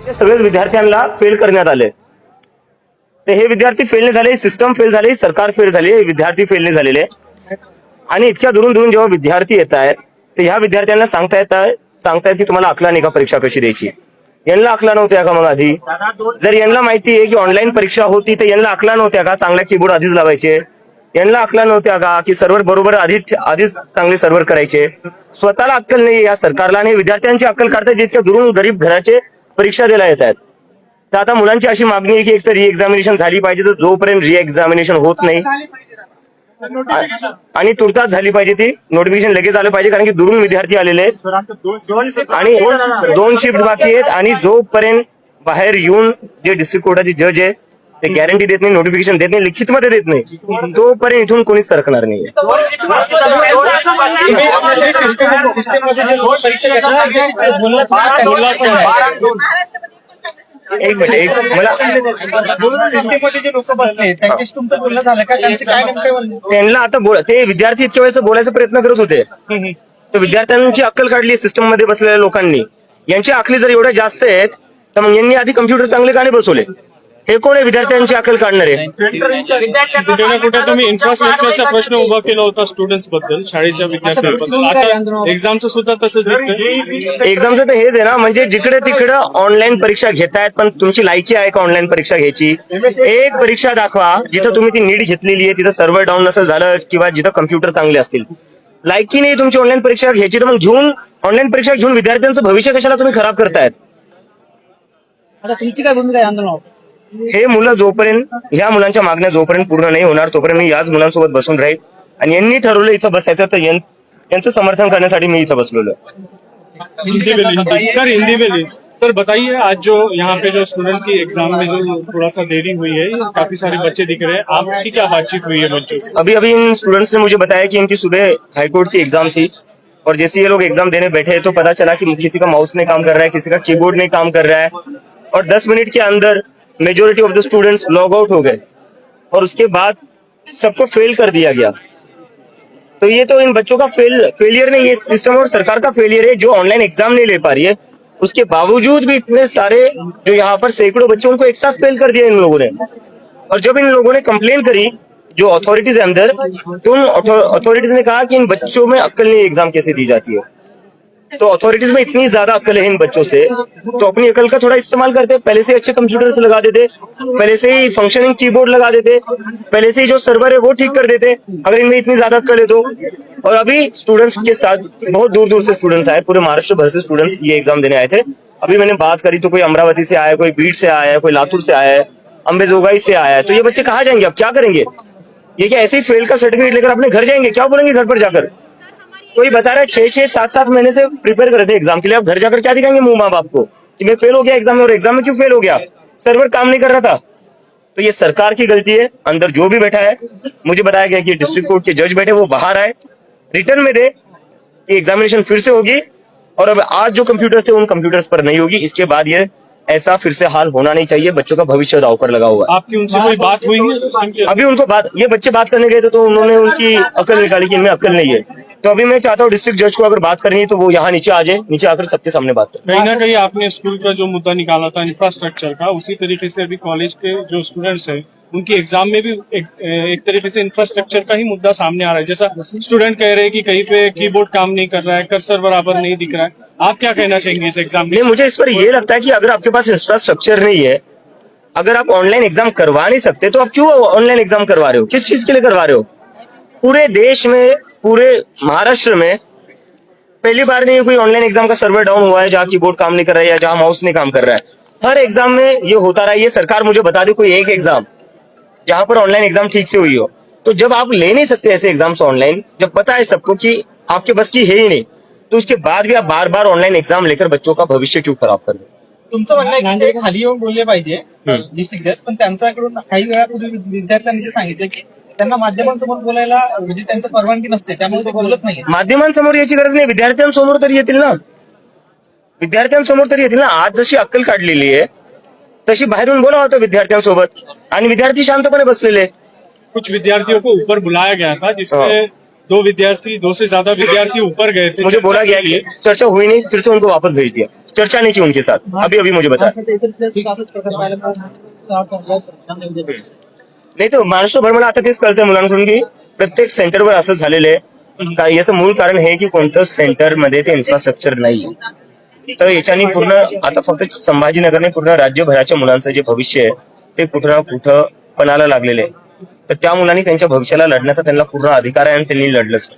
सगळेच विद्यार्थ्यांना फेल करण्यात आले. तर हे विद्यार्थी फेल नाही झाले, सिस्टम फेल झाली, सरकार फेल झाली, विद्यार्थी फेल नाही झालेले. आणि इतक्या दुरून दुरून जेव्हा विद्यार्थी येत आहेत तर ह्या विद्यार्थ्यांना सांगतायत की तुम्हाला आखला नाही का परीक्षा कशी द्यायची. यांना आखला नव्हत्या का मग आधी? जर यांना माहिती आहे की ऑनलाईन परीक्षा होती तर यांना आखला नव्हत्या का चांगल्या कीबोर्ड आधीच लावायचे? यांना आखला नव्हत्या का की सर्व्हर बरोबर आधीच चांगले सर्व्हर करायचे? स्वतःला अक्कल नाही या सरकारला, आणि विद्यार्थ्यांची अक्कल काढतायत जितक्या दुरून गरीब घराचे परीक्षा द्यायला येत आहेत. तर आता मुलांची अशी मागणी आहे की एक तर री एक्झामिनेशन झाली पाहिजे, तर जोपर्यंत री एक्झामिनेशन होत नाही आणि तुर्तास झाली पाहिजे ती नोटिफिकेशन लगेच आलं पाहिजे, कारण की दुरून विद्यार्थी आलेले आहेत आणि 2 शिफ्ट बाकी आहेत. आणि जोपर्यंत बाहेर येऊन जे डिस्ट्रिक्ट कोर्टाचे जज आहे ते गॅरंटी देत नाही, नोटिफिकेशन देत नाही, लिखित मध्ये देत नाही, तोपर्यंत इथून कोणीच सरकणार नाही. एक मिनिट, मला सिस्टीममध्ये जे लोक बसले त्यांच्याशी तुमचं बोलणं झालं का? त्यांचे काय नेमके त्यांना आता ते विद्यार्थी इतक्या वेळेस बोलायचा प्रयत्न करत होते, तर विद्यार्थ्यांची अक्कल काढली सिस्टम मध्ये बसलेल्या लोकांनी. यांची आखली जर एवढ्या जास्त आहेत तर मग यांनी आधी कम्प्युटर चांगले का नाही बसवले? हे कोण आहे विद्यार्थ्यांची अक्कल काढणारे? कुठे ना कुठे तुम्ही इन्फ्रास्ट्रक्चरचा प्रश्न उभा केला होता स्टुडंट्स बद्दल, शाळेच्या विद्यार्थ्यांबद्दल. आता एक्झामचं सुद्धा तसंच दिसतंय. एक्झामचं तर हेच आहे ना, म्हणजे जिकडे तिकडे ऑनलाईन परीक्षा घेतायत, पण तुमची लायकी आहे का ऑनलाईन परीक्षा घ्यायची? एक परीक्षा दाखवा जिथं तुम्ही ती नीट घेतलेली आहे, तिथं सर्व्हर डाऊन नसेल झालं किंवा जिथं कम्प्युटर चांगले असतील. लायकी नाही तुमची ऑनलाईन परीक्षा घ्यायची, तर मग ऑनलाईन परीक्षा घेऊन विद्यार्थ्यांचं भविष्य कशाला तुम्ही खराब करतायत? आता तुमची काय भूमिका आहे आंदोलनावर? हे मुलं जोपर्यंत ह्या मुलांच्या मागण्या जोपर्यंत पूर्ण नाही होणार तोपर्यंत मी याच मुलांसोबत बसून राहील. आणि यांनी ठरवलं इथं बसायचं तर यांचं समर्थन करण्यासाठी मी इथं बसलेलो. हिंदी में सर बताइए, आज जो यहाँ पे जो स्टूडेंट की एग्जाम में जो थोड़ा सा देरी हुई है, काफी सारे बच्चे दिख रहे हैं, आपकी क्या बातचीत हुई है बच्चों से? अभी इन स्टूडेंट्स ने मुझे बताया कि इनकी सुबह हाईकोर्ट की एग्जाम थी और जैसे ये लोग एग्जाम देने बैठे तो पता चला कि किसी का माउस नहीं काम कर रहा है, किसी का कीबोर्ड नहीं काम कर रहा है, और 10 मिनट के अंदर majority of the students log out हो गए और उसके बाद सबको फेल कर दिया गया. तो ये तो इन बच्चों का फेलियर नहीं, ये सिस्टम और सरकार का फेलियर है जो ऑनलाइन एग्जाम नहीं ले पा रही है. उसके बावजूद भी इतने सारे जो यहाँ पर सैकड़ों बच्चों उनको एक साथ फेल कर दिया इन लोगों ने. और जब इन लोगों ने कंप्लेन करी जो अथॉरिटीज है अंदर, तो उन अथॉरिटीज ने कहा कि इन बच्चों में अक्ल नहीं, एग्जाम कैसे दी जाती है. तो अथॉरिटीज में इतनी ज्यादा अक्ल है इन बच्चों से, तो अपनी अक्ल का थोड़ा इस्तेमाल करते, पहले से अच्छे कंप्यूटर्स लगा देते, पहले से ही फंक्शनिंग कीबोर्ड लगा देते, पहले से ही जो सर्वर है वो ठीक कर देते अगर इनमें इतनी ज्यादा अक्ल है तो. और अभी स्टूडेंट्स के साथ बहुत दूर दूर से स्टूडेंट्स आए, पूरे महाराष्ट्र भर से स्टूडेंट्स ये एग्जाम देने आए थे. अभी मैंने बात करी तो कोई अमरावती से आया है, कोई बीड से आया है, कोई लातूर से आया है, अंबेजोगाई से आया है. तो ये बच्चे कहाँ जाएंगे, अब क्या करेंगे? ये क्या ऐसे ही फेल का सर्टिफिकेट लेकर अपने घर जाएंगे? क्या बोलेंगे घर पर जाकर? कोई बता रहा है 6-6, 7-7 महीने से प्रिपेयर कर रहे थे एग्जाम के लिए, अब घर जाकर क्या दिखाएंगे मुंह माँ बाप को कि मैं फेल हो गया एग्जाम में? और एग्जाम में क्यों फेल हो गया? सर्वर काम नहीं कर रहा था. तो ये सरकार की गलती है. अंदर जो भी बैठा है, मुझे बताया गया कि डिस्ट्रिक्ट कोर्ट के जज बैठे, वो बाहर आए, रिटर्न में दे कि एग्जामिनेशन फिर से होगी, और अब आज जो कंप्यूटर्स थे उन कंप्यूटर्स पर नहीं होगी. इसके बाद ये ऐसा फिर से हाल होना नहीं चाहिए. बच्चों का भविष्य दांव पर लगा हुआ है. आपकी उनसे कोई बात हुई है सिस्टम की? अभी उनको ये बच्चे बात करने गए थे तो उन्होंने उनकी अकल निकाली कि इनमें अकल नहीं है. तो अभी मैं चाहता हूँ डिस्ट्रिक्ट जज को अगर बात करनी है तो वो यहाँ नीचे आ जाए, नीचे आकर सबके सामने बात करें. कहीं ना कहीं आपने स्कूल का जो मुद्दा निकाला था इंफ्रास्ट्रक्चर का, उसी तरीके से अभी कॉलेज के जो स्टूडेंट्स हैं उनकी एग्जाम में भी एक तरीके से इंफ्रास्ट्रक्चर का ही मुद्दा सामने आ रहा है. जैसा स्टूडेंट कह रहे हैं कि कहीं पे कीबोर्ड काम नहीं कर रहा है, कर्सर बराबर नहीं दिख रहा है. आप क्या कहना चाहेंगे इस एग्जाम में? नहीं, मुझे इस पर ये लगता है कि अगर आपके पास इंफ्रास्ट्रक्चर नहीं है, अगर आप ऑनलाइन एग्जाम करवा नहीं सकते तो आप क्यों ऑनलाइन एग्जाम करवा रहे हो? किस चीज के लिए करवा रहे हो? पूरे देश में, पूरे महाराष्ट्र में पहली बार नहीं कोई ऑनलाइन एग्जाम का सर्वर डाउन हुआ है जहाँ कीबोर्ड काम नहीं कर रहा है या जहाँ माउस नहीं काम कर रहा है. हर एग्जाम में ये होता रहा है. ये सरकार मुझे बता दे कोई एक एग्जाम जहां पर ऑनलाइन एग्जाम ठीक से हुई हो. तो जब आप ले नहीं सकते ऐसे एग्जाम्स ऑनलाइन, जब पता है सबको कि आपके बस की है ही नहीं, तो उसके बाद भी आप बार बार ऑनलाइन एग्जाम लेकर बच्चों का भविष्य क्यों खराब कर रहे? तुमचं म्हणणं आहे की ते खाली येऊन बोलले पाहिजे डिस्ट्रिक्ट जज, पण त्यांच्याकडून काही वेळापूर्वी विद्यार्थ्यांनी सांगितलं की त्यांना माध्यमांसमोर बोलायला म्हणजे त्यांचं परवानगी नसते, त्यामुळे ते बोलत नाही. माध्यमांसमोर याची गरज नाही, विद्यार्थ्यांसमोर तरी येतील ना. विद्यार्थ्यांसमोर तरी येतील ना. आज जशी अक्कल काढलेली आहे तशी बाहेरून बोला होतं विद्यार्थ्यांसोबत, आणि विद्यार्थी शांतपणे बसलेले. कुछ विद्यार्थियों को ऊपर बुलाया गया था जिसमें दो से ज्यादा विद्यार्थी ऊपर गए थे मुझे बोला गया कि चर्चा हुई नहीं, फिर से उनको वापस भेज दिया। चर्चा नहीं की उनके साथ, अभी अभी मुझे बताया। नाही तर महाराष्ट्रभर मला आता तेच कळतंय मुलांकडून की प्रत्येक सेंटरवर असं झालेलं आहे। याचं मूळ कारण हे की कोणतं सेंटरमध्ये ते इन्फ्रास्ट्रक्चर नाही। तर याच्याने पूर्ण आता फक्त संभाजीनगरने पूर्ण राज्यभराच्या मुलांचं जे भविष्य आहे ते कुठं ना कुठं पणाला लागलेलं आहे। तर त्या मुलांनी त्यांच्या भविष्याला लढण्याचा त्यांना पूर्ण अधिकार आहे आणि त्यांनी लढलंच।